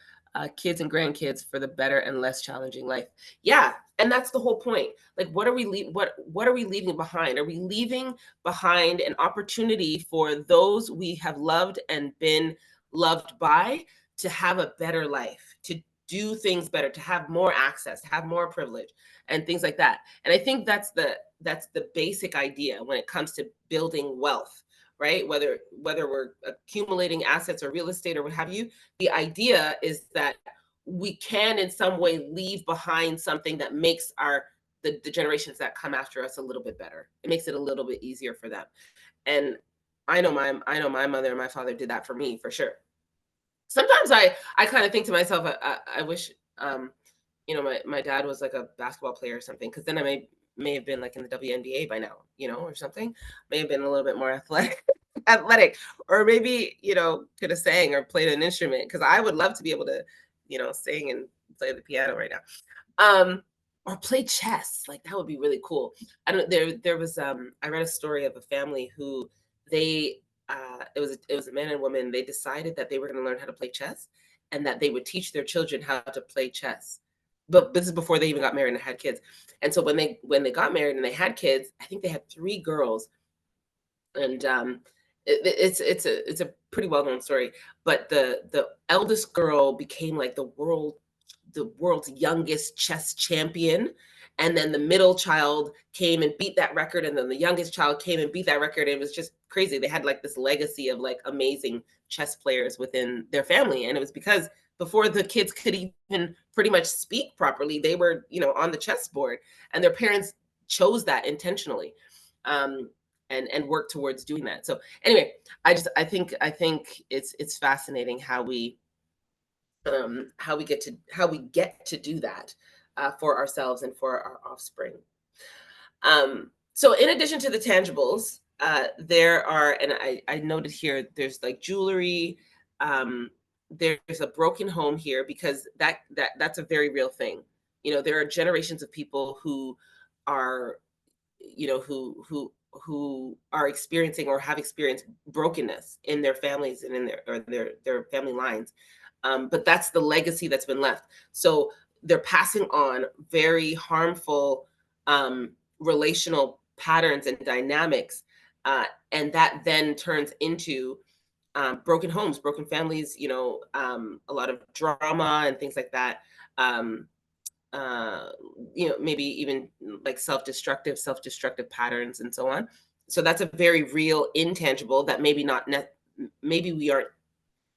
kids and grandkids for the better and less challenging life. Yeah, and that's the whole point. Like, what are we what are we leaving behind? Are we leaving behind an opportunity for those we have loved and been loved by to have a better life, to do things better, to have more access, to have more privilege, and things like that? And I think that's the basic idea when it comes to building wealth, right? Whether we're accumulating assets or real estate or what have you, the idea is that we can in some way leave behind something that makes the generations that come after us a little bit better. It makes it a little bit easier for them. And I know my mother and my father did that for me, for sure. Sometimes I kind of think to myself, I wish my dad was like a basketball player or something, because then I may have been like in the WNBA by now, or something. May have been a little bit more athletic, athletic, or maybe could have sang or played an instrument, because I would love to be able to sing and play the piano right now. Or play chess. Like, that would be really cool. I don't there was I read a story of a family who they it was a man and woman. They decided that they were going to learn how to play chess, and that they would teach their children how to play chess. But this is before they even got married and had kids. And so when they got married and they had kids, I think they had three girls. And it's a pretty well known story. But the eldest girl became like the world's youngest chess champion. And then the middle child came and beat that record. And then the youngest child came and beat that record. And it was just crazy. They had like this legacy of like amazing chess players within their family. And it was because before the kids could even pretty much speak properly, they were, on the chessboard. And their parents chose that intentionally. And work towards doing that. So anyway, I think it's fascinating how we get to do that for ourselves and for our offspring. So in addition to the tangibles, there are, and I noted here, there's like jewelry. There's a broken home here, because that's a very real thing. There are generations of people who are, who are experiencing or have experienced brokenness in their families and in their family lines. But that's the legacy that's been left. So they're passing on very harmful relational patterns and dynamics, and that then turns into broken homes, broken families. A lot of drama and things like that. Um, Maybe even like self-destructive patterns and so on. So that's a very real intangible that maybe we aren't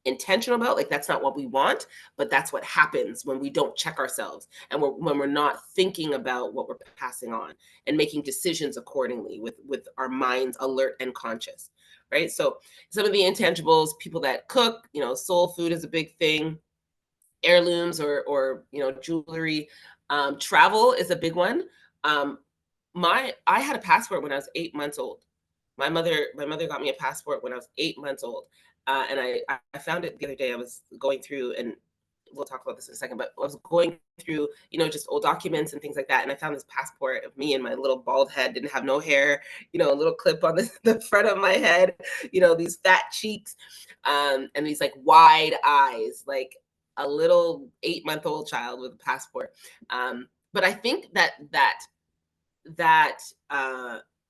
intentional about, like that's not what we want, but that's what happens when we don't check ourselves, and when we're not thinking about what we're passing on and making decisions accordingly with our minds alert and conscious, right? So some of the intangibles, people that cook, soul food is a big thing. Heirlooms or jewelry. Travel is a big one. I had a passport when I was 8 months old. My mother got me a passport when I was 8 months old. And I found it the other day. I was going through, and we'll talk about this in a second, but I was going through, just old documents and things like that. And I found this passport of me and my little bald head, didn't have no hair, a little clip on the front of my head, these fat cheeks, and these like wide eyes, like a little 8-month-old child with a passport. But I think that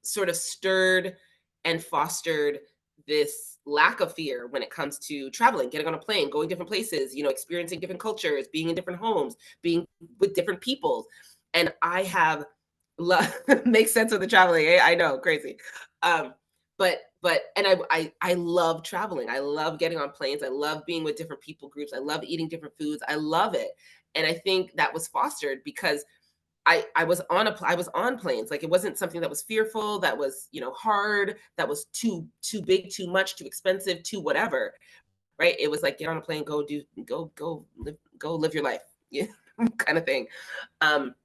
sort of stirred and fostered this lack of fear when it comes to traveling, getting on a plane, going different places, experiencing different cultures, being in different homes, being with different people. And I have makes sense of the traveling. I know, crazy. And I love traveling. I love getting on planes. I love being with different people groups. I love eating different foods. I love it. And I think that was fostered because I was on planes. Like, it wasn't something that was fearful, that was, hard, that was too big, too much, too expensive, too whatever, right? It was like, get on a plane, go live your life, yeah, kind of thing. Um,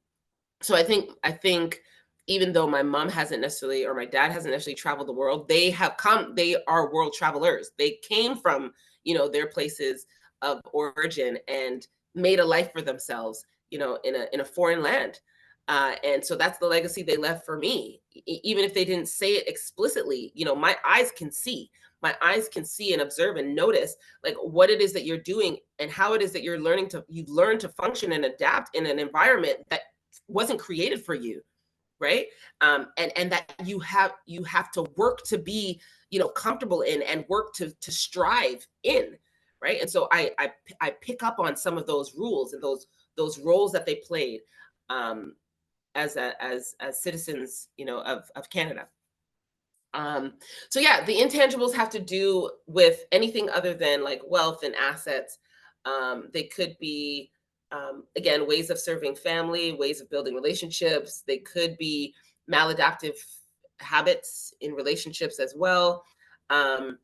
so I think even though my mom hasn't necessarily, or my dad hasn't necessarily traveled the world, they are world travelers. They came from, their places of origin and made a life for themselves, in a foreign land. And so that's the legacy they left for me. Even if they didn't say it explicitly, my eyes can see. My eyes can see and observe and notice, like, what it is that you're doing and how it is that you've learned to function and adapt in an environment that wasn't created for you, right? And that you have to work to be, comfortable in, and work to strive in, right? And so I pick up on some of those rules and those roles that they played, um, as citizens, of Canada. Um, so yeah, the intangibles have to do with anything other than like wealth and assets. They could be, again, ways of serving family, ways of building relationships. They could be maladaptive habits in relationships as well, um,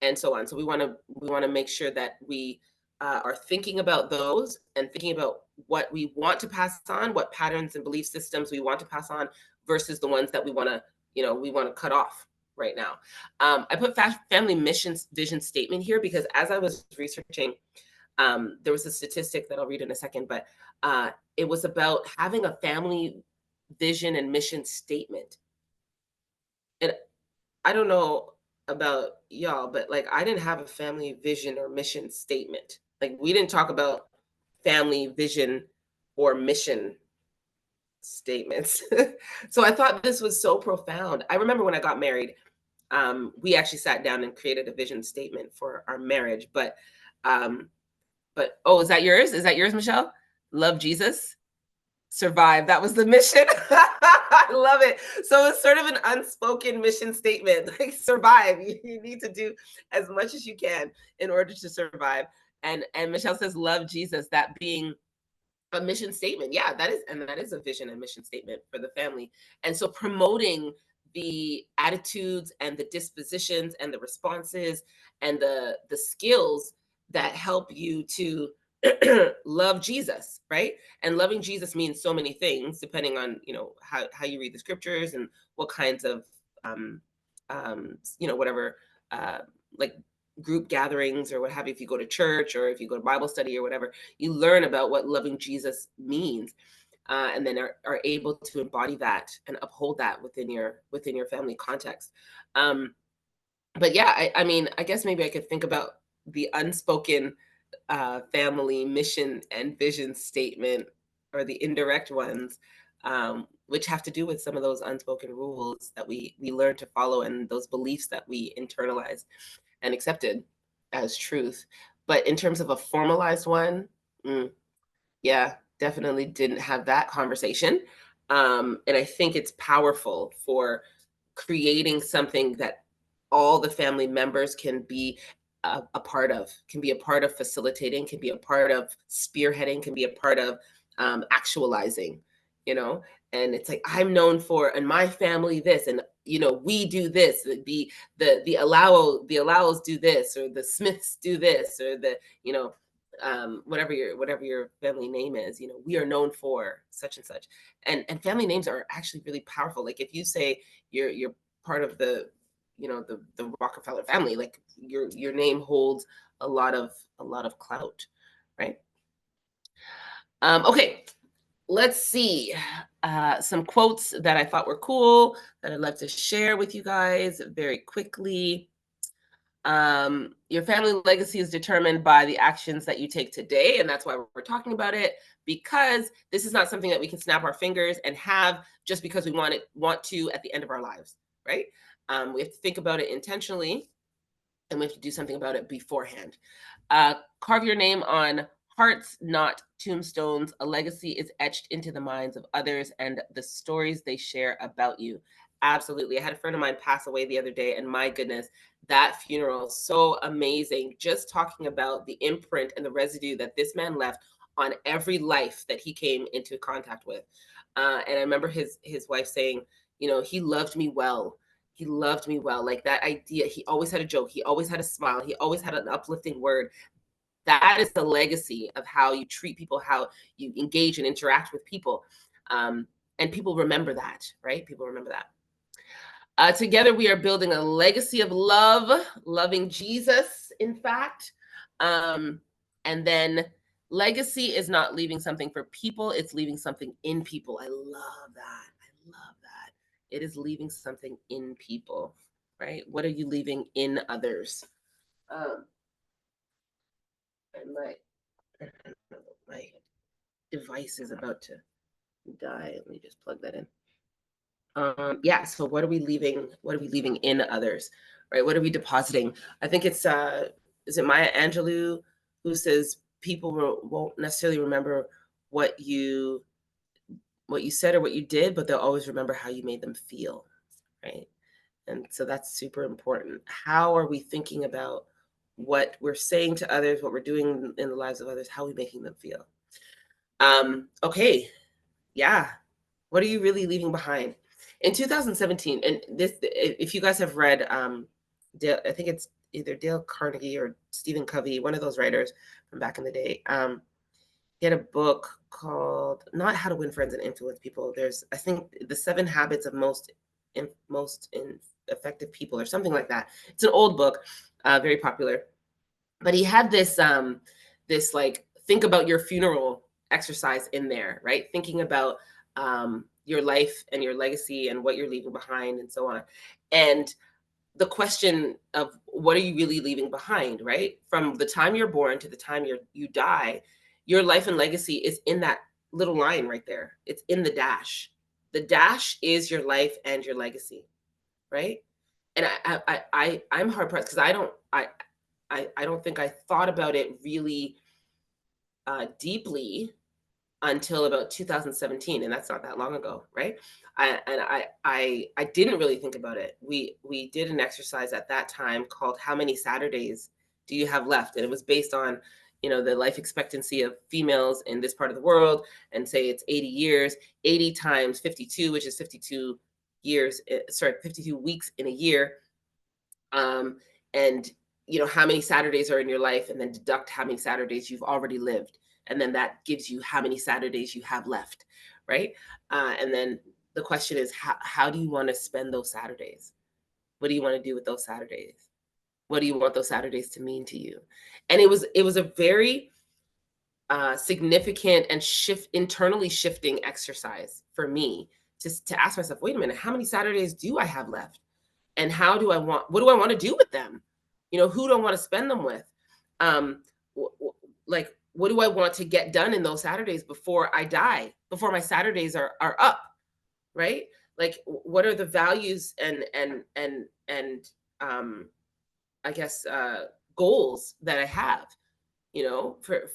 and so on. So we want to make sure that we are thinking about those and thinking about what we want to pass on, what patterns and belief systems we want to pass on, versus the ones that we want to cut off right now. I put family missions vision statement here because as I was researching, there was a statistic that I'll read in a second, but it was about having a family vision and mission statement. And I don't know about y'all, but like, I didn't have a family vision or mission statement. Like, we didn't talk about family vision or mission statements. So I thought this was so profound. I remember when I got married, we actually sat down and created a vision statement for our marriage. Um, oh, is that yours? Is that yours, Michelle? Love Jesus, survive. That was the mission. I love it. So it's sort of an unspoken mission statement, like, survive. You need to do as much as you can in order to survive. And Michelle says, love Jesus, that being a mission statement. Yeah, that is a vision and mission statement for the family. And so promoting the attitudes and the dispositions and the responses and the skills that help you to love Jesus, right? And loving Jesus means so many things depending on, how you read the scriptures and what kinds of whatever, uh like, group gatherings or what have you. If you go to church or if you go to Bible study or whatever, you learn about what loving Jesus means, and then are able to embody that and uphold that within your family context. But yeah, I mean, I guess maybe I could think about the unspoken family mission and vision statement, or the indirect ones, which have to do with some of those unspoken rules that we learn to follow, and those beliefs that we internalize and accepted as truth. But in terms of a formalized one, yeah, definitely didn't have that conversation. And I think it's powerful for creating something that all the family members can be a part of, can be a part of facilitating, can be a part of spearheading, can be a part of actualizing, you know. And it's like, I'm known for, and my family this, and we do this. The Allows do this, or the Smiths do this, or whatever your family name is. We are known for such and such. And family names are actually really powerful. Like, if you say you're part of the Rockefeller family, like, your name holds a lot of clout, right? Okay, let's see. Some quotes that I thought were cool that I'd love to share with you guys very quickly. Your family legacy is determined by the actions that you take today, and that's why we're talking about it, because this is not something that we can snap our fingers and have just because we want to at the end of our lives, right? We have to think about it intentionally, and we have to do something about it beforehand. Carve your name on hearts, not tombstones. A legacy is etched into the minds of others and the stories they share about you. Absolutely. I had a friend of mine pass away the other day, and my goodness, that funeral, so amazing. Just talking about the imprint and the residue that this man left on every life that he came into contact with. And I remember his wife saying, he loved me well. He loved me well. Like that idea. He always had a joke. He always had a smile. He always had an uplifting word. That is the legacy of how you treat people, how you engage and interact with people. And people remember that, right? People remember that. Together, we are building a legacy of love, loving Jesus, in fact. And then legacy is not leaving something for people, it's leaving something in people. I love that. I love that. It is leaving something in people, right? What are you leaving in others? And my device is about to die. Let me just plug that in. Yeah, so what are we leaving in others, right? What are we depositing? I think it's is it Maya Angelou who says people won't necessarily remember what you said or what you did, but they'll always remember how you made them feel, right? And so that's super important. How are we thinking about what we're saying to others, what we're doing in the lives of others? How are we making them feel? Okay, yeah. What are you really leaving behind? In 2017, and this, if you guys have read, I think it's either Dale Carnegie or Stephen Covey, one of those writers from back in the day. He had a book called not How to Win Friends and Influence People. There's, I think, the 7 Habits of Most Effective People, or something like that. It's an old book, very popular. But he had this like think about your funeral exercise in there, right? Thinking about your life and your legacy and what you're leaving behind and so on. And the question of what are you really leaving behind, right? From the time you're born to the time you die, your life and legacy is in that little line right there. It's in the dash. The dash is your life and your legacy, right? And I'm hard pressed because I don't think I thought about it really deeply until about 2017, and that's not that long ago, right? I didn't really think about it. We did an exercise at that time called "How Many Saturdays Do You Have Left?" and it was based on the life expectancy of females in this part of the world, and say it's 80 years, 80 times 52, which is 52 years, 52 weeks in a year, and how many Saturdays are in your life, and then deduct how many Saturdays you've already lived, and then that gives you how many Saturdays you have left, right? And then the question is, how do you want to spend those Saturdays? What do you want to do with those Saturdays? What do you want those Saturdays to mean to you? And it was a very significant and internally shifting exercise for me to ask myself, wait a minute, how many Saturdays do I have left? And what do I want to do with them? Who do I want to spend them with? Like, what do I want to get done in those Saturdays before I die, before my Saturdays are up, right? Like, what are the values and I guess goals that I have,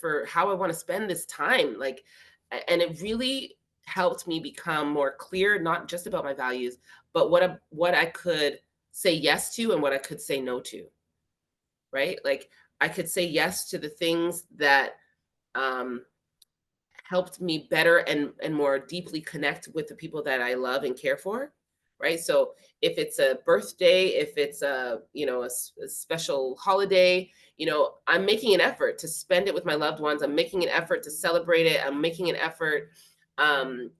for how I want to spend this time. Like, and it really helped me become more clear, not just about my values, but what I could say yes to and what I could say no to, right? Like, I could say yes to the things that um, helped me better and more deeply connect with the people that I love and care for, right? So if it's a birthday, if it's a special holiday, I'm making an effort to spend it with my loved ones. I'm making an effort to celebrate it. I'm making an effort to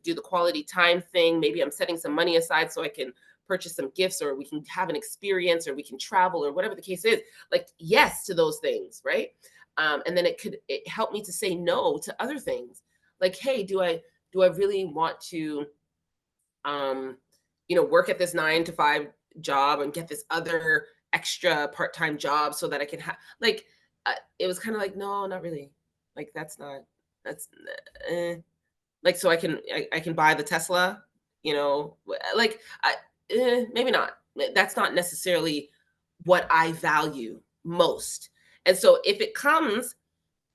do the quality time thing. Maybe I'm setting some money aside so I can purchase some gifts, or we can have an experience, or we can travel, or whatever the case is. Like, yes to those things, right? And then it helped me to say no to other things. Like, hey, do I really want to work at this 9 to 5 job and get this other extra part-time job so that I can have, like, it was kind of like, no, not really. Like, that's like, so I can buy the Tesla, like, maybe not. That's not necessarily what I value most. And so if it comes,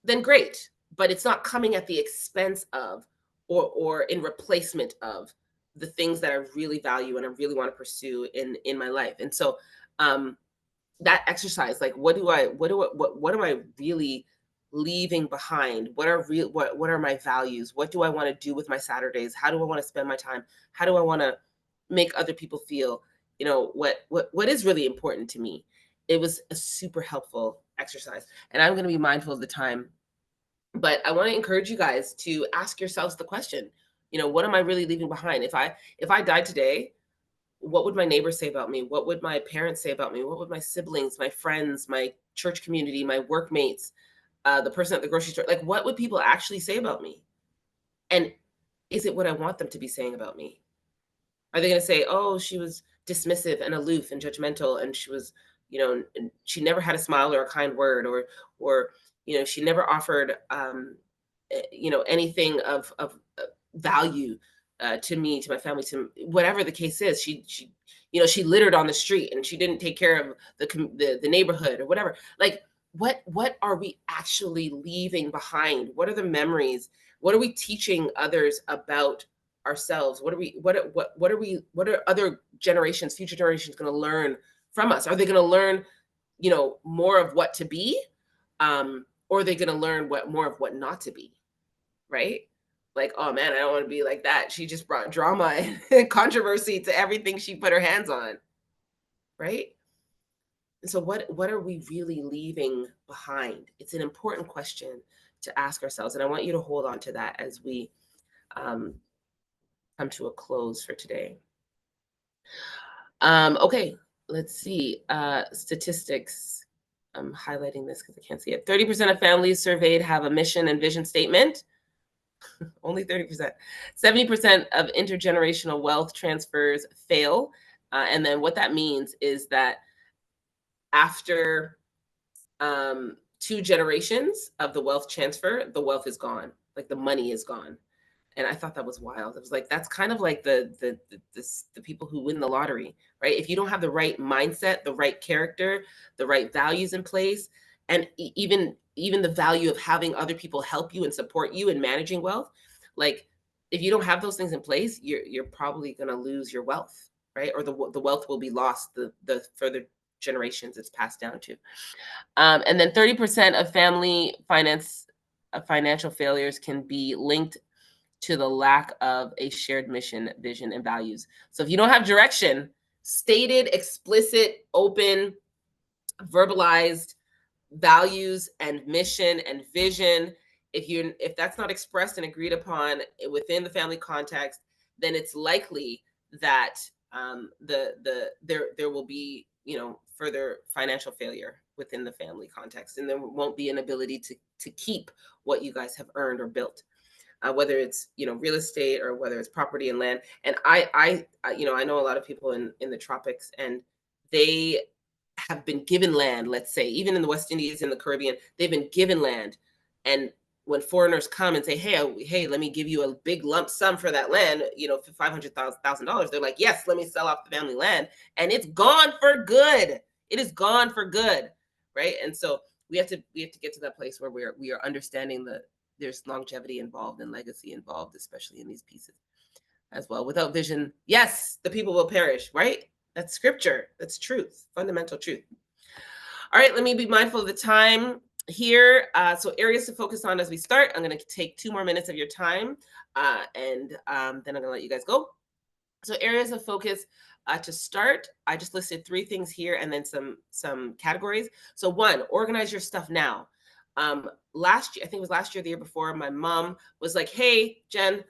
then great, but it's not coming at the expense of, or in replacement of, the things that I really value and I really want to pursue in my life. And so that exercise, like, what am I really leaving behind? What are my values? What do I want to do with my Saturdays? How do I want to spend my time? How do I want to make other people feel? What is really important to me? It was a super helpful exercise. And I'm going to be mindful of the time, but I want to encourage you guys to ask yourselves the question, what am I really leaving behind? If I died today, what would my neighbors say about me? What would my parents say about me? What would my siblings, my friends, my church community, my workmates, the person at the grocery store, like, what would people actually say about me? And is it what I want them to be saying about me? Are they going to say, "Oh, she was dismissive and aloof and judgmental, and she was, and she never had a smile or a kind word, or she never offered, anything of value to me, to my family, to whatever the case is. She littered on the street and she didn't take care of the neighborhood or whatever." Like, what are we actually leaving behind? What are the memories? What are we teaching others about ourselves? What are other generations, future generations, going to learn from us? Are they going to learn, more of what to be, or are they going to learn more of what not to be? Right? Like, oh man, I don't want to be like that. She just brought drama and controversy to everything she put her hands on. Right? And so what are we really leaving behind? It's an important question to ask ourselves. And I want you to hold on to that as we um, come to a close for today. Okay, let's see. Statistics. I'm highlighting this because I can't see it. 30% of families surveyed have a mission and vision statement. Only 30%. 70% of intergenerational wealth transfers fail. And then what that means is that after 2 generations of the wealth transfer, the wealth is gone. Like, the money is gone. And I thought that was wild. I was like, that's kind of like the people who win the lottery, right? If you don't have the right mindset, the right character, the right values in place, and even the value of having other people help you and support you in managing wealth, like, if you don't have those things in place, you're probably going to lose your wealth, right? Or the wealth will be lost the further generations it's passed down to. And then 30% of financial failures can be linked to the lack of a shared mission, vision, and values. So if you don't have direction, stated, explicit, open, verbalized values and mission and vision, if that's not expressed and agreed upon within the family context, then it's likely that there will be, further financial failure within the family context, and there won't be an ability to keep what you guys have earned or built, whether it's, real estate, or whether it's property and land. And I know a lot of people in the tropics, and they have been given land. Let's say even in the West Indies, in the Caribbean, they've been given land. And when foreigners come and say, hey, let me give you a big lump sum for that land, for $500,000, they're like, yes, let me sell off the family land, and it's gone for good. It is gone for good, right? And so we have to get to that place where we are understanding that there's longevity involved and legacy involved, especially in these pieces as well. Without vision, yes, the people will perish, right? That's scripture. That's truth, fundamental truth. All right, let me be mindful of the time here. So areas to focus on as we start. I'm going to take 2 more minutes of your time, and then I'm going to let you guys go. So areas of focus to start, I just listed 3 things here, and then some categories. So 1, organize your stuff now. Last year, I think it was last year, the year before, my mom was like, hey, Jen,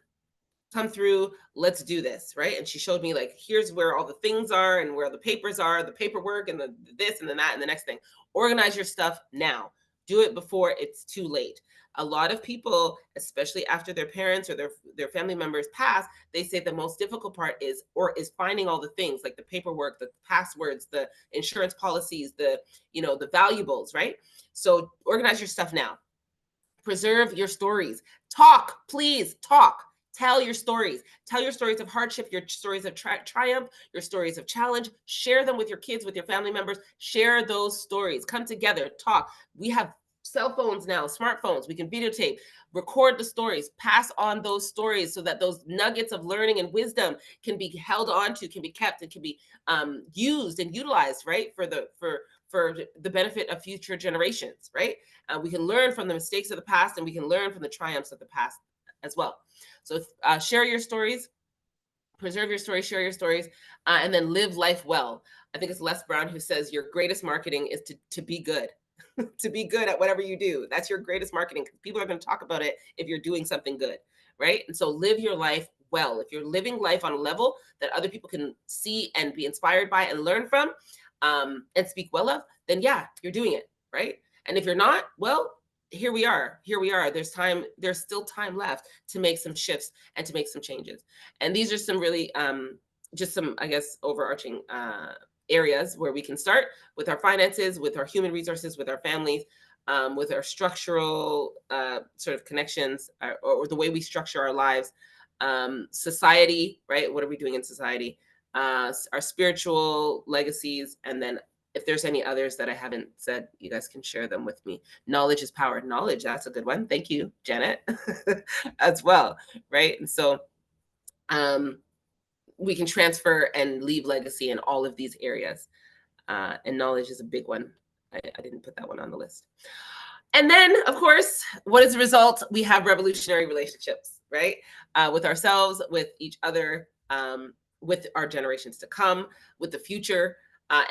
come through, let's do this, right? And she showed me, like, here's where all the things are and where the papers are, the paperwork, and the this and the that and the next thing. Organize your stuff now. Do it before it's too late. A lot of people, especially after their parents or their family members pass, they say the most difficult part is finding all the things, like the paperwork, the passwords, the insurance policies, the valuables, right? So organize your stuff now. Preserve your stories. Talk, please talk. Tell your stories. Tell your stories of hardship, your stories of triumph, your stories of challenge. Share them with your kids, with your family members. Share those stories. Come together, talk. We have cell phones now, smartphones. We can videotape, record the stories, pass on those stories so that those nuggets of learning and wisdom can be held on to, can be kept, and can be used and utilized, right, for for the benefit of future generations, right? We can learn from the mistakes of the past, and we can learn from the triumphs of the past as well. So share your stories, preserve your stories, share your stories, and then live life well. I think it's Les Brown who says your greatest marketing is to be good. To be good at whatever you do. That's your greatest marketing. People are going to talk about it if you're doing something good, right? And so live your life well. If you're living life on a level that other people can see and be inspired by and learn from, and speak well of, then yeah, you're doing it, right? And if you're not, well, here we are. Here we are. There's time. There's still time left to make some shifts and to make some changes. And these are some really, just some, I guess, overarching areas where we can start with our finances, with our human resources, with our families, with our structural sort of connections, or the way we structure our lives, society, right? What are we doing in society? Our spiritual legacies, and then if there's any others that I haven't said, you guys can share them with me. Knowledge is power. Knowledge, that's a good one. Thank you, Janet, as well, right? And so we can transfer and leave legacy in all of these areas. And knowledge is a big one. I didn't put that one on the list. And then, of course, what is the result? We have revolutionary relationships, right? With ourselves, with each other, with our generations to come, with the future,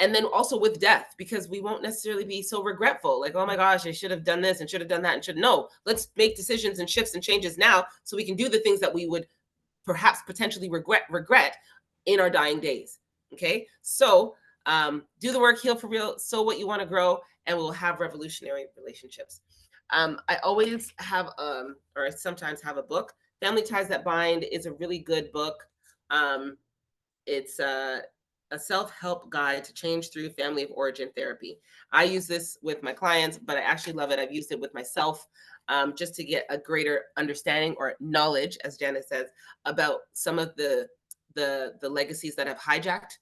and then also with death, because we won't necessarily be so regretful. Like, oh my gosh, I should have done this and should have done that and should. No, let's make decisions and shifts and changes now so we can do the things that we would perhaps potentially regret in our dying days. Okay, so do the work, heal for real, sow what you want to grow, and we'll have revolutionary relationships. I always have, or I sometimes have a book. Family Ties That Bind is a really good book. It's a self-help guide to change through family of origin therapy. I use this with my clients, but I actually love it. I've used it with myself, just to get a greater understanding or knowledge, as Janet says, about some of the legacies that have hijacked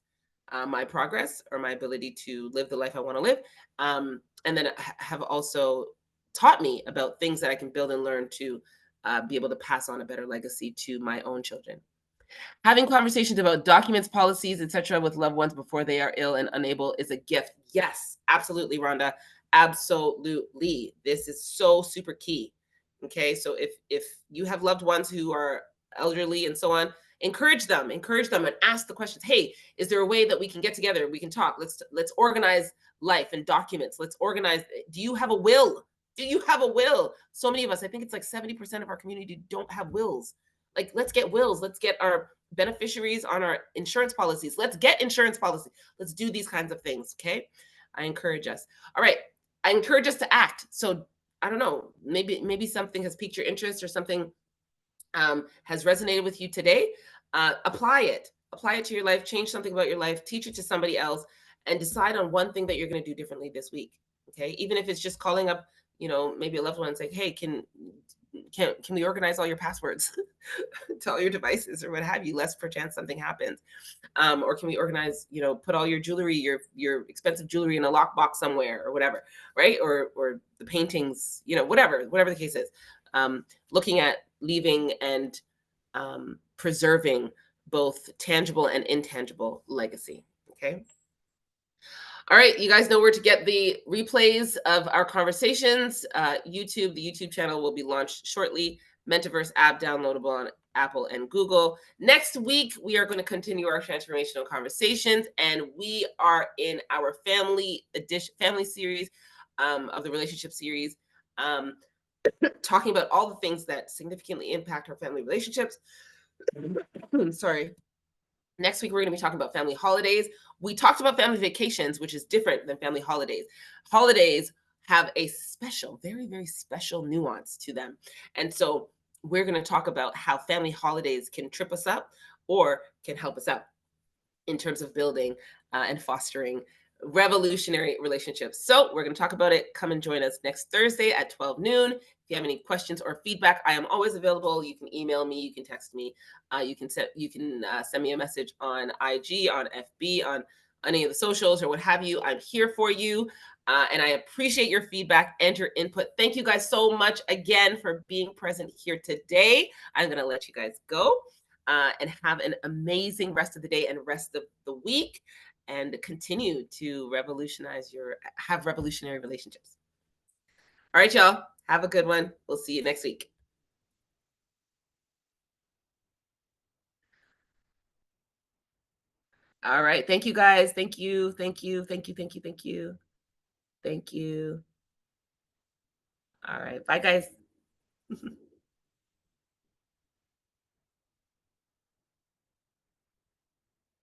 my progress or my ability to live the life I want to live, and then have also taught me about things that I can build and learn to be able to pass on a better legacy to my own children. Having conversations about documents, policies, etc., with loved ones before they are ill and unable is a gift. Yes, absolutely, Rhonda. Absolutely. This is so super key. Okay, so if you have loved ones who are elderly and so on, encourage them and ask the questions. Hey, is there a way that we can get together? We can talk. Let's organize life and documents. Let's organize. Do you have a will? Do you have a will? So many of us, I think it's like 70% of our community don't have wills. Like, let's get wills. Let's get our beneficiaries on our insurance policies. Let's get insurance policy. Let's do these kinds of things. Okay, I encourage us. All right, I encourage us to act. So I don't know, maybe something has piqued your interest or something has resonated with you today. Apply it to your life, change something about your life, teach it to somebody else, and decide on one thing that you're going to do differently this week. Okay, even if it's just calling up, maybe a loved one and saying, hey, can we organize all your passwords to all your devices or what have you, lest perchance something happens. Or can we organize, put all your jewelry, your expensive jewelry in a lockbox somewhere or whatever, right? Or the paintings, whatever the case is. Looking at leaving and preserving both tangible and intangible legacy. Okay. All right, you guys know where to get the replays of our conversations. The YouTube channel will be launched shortly. Mentiverse app downloadable on Apple and Google. Next week, we are going to continue our transformational conversations, and we are in our family series of the relationship series, talking about all the things that significantly impact our family relationships. Sorry. Next week, we're going to be talking about family holidays. We talked about family vacations, which is different than family holidays. Holidays have a special, very, very special nuance to them. And so we're going to talk about how family holidays can trip us up or can help us out in terms of building and fostering revolutionary relationships. So we're going to talk about it. Come and join us next Thursday at 12 noon. If you have any questions or feedback, I am always available. You can email me, you can text me, you can send me a message on IG, on FB, on any of the socials or what have you. I'm here for you. And I appreciate your feedback and your input. Thank you guys so much again for being present here today. I'm going to let you guys go and have an amazing rest of the day and rest of the week. and continue to have revolutionary relationships. All right, y'all. Have a good one. We'll see you next week. All right. Thank you, guys. Thank you. Thank you. Thank you. Thank you. Thank you. Thank you. All right. Bye, guys.